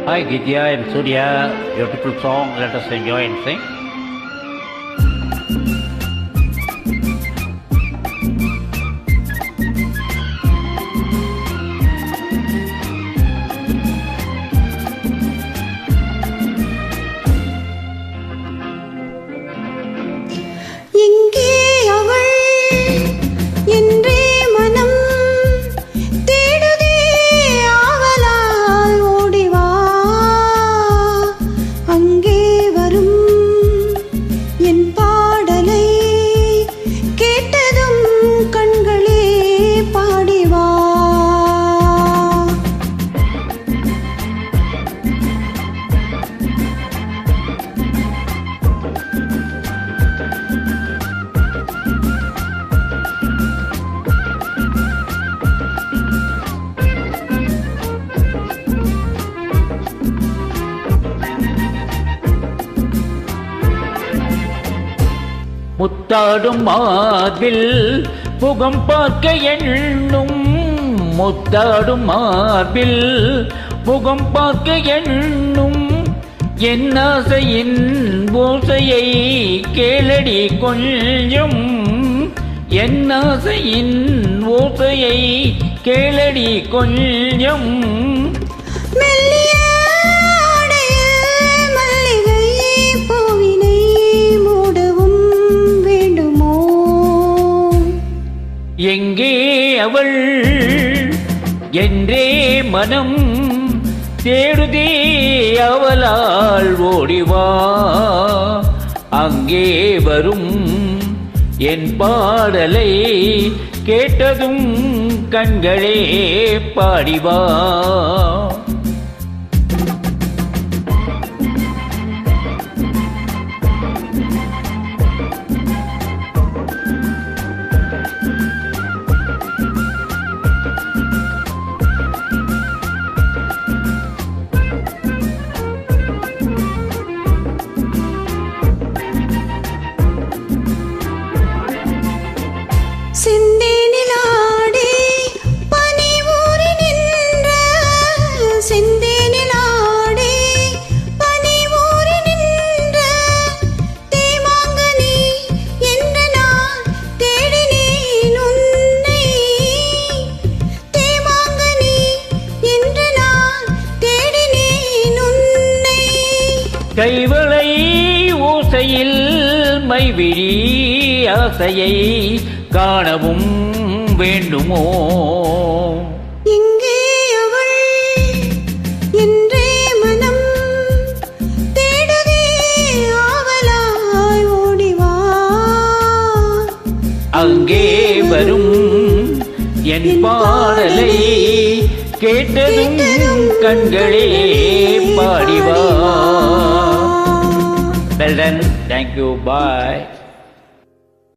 Hi Gidya and Surya, beautiful song, let us enjoy and sing. எங்கே அவள் என்றே மனம் தேடுதே ஆவலால் ஓடிவா அங்கே வரும் என் பாடலை கேட்டதும் கண்களே பாடிவா முத்தாடும் மார்பில் முகம் பார்க்க எண்ணும், முத்தாடும் மார்பில் முகம் பார்க்க எண்ணும், என் ஆசையின் ஓசையை கேளடி கொஞ்சம், என் ஆசையின் ஓசையை கேளடி கொஞ்சம். எங்கே அவள் என்றே மனம் தேடுதே அவளால் ஓடிவா அங்கே வரும் என் பாடலை கேட்டதும் கண்களே பாடிவா. செந்தேனிலாடி பனி ஊறி நின்ற, செந்தேனிலாடி பனி ஊறி நின்ற தேமாங்கனி என்று நான் தேடினேன் உன்னை, தேமாங்கனி என்று நான் தேடினேன் உன்னை. கைவளை ஓசையில் மைவிழி ஆசையை காணவும் வேண்டுமோ? எங்கே அவள் என்றே மனம் தேடுதே ஆவலாய் ஓடிவா அங்கே வரும் என் பாடலை கேட்டதும் கண்களே பாடிவா. Well done, thank you, bye.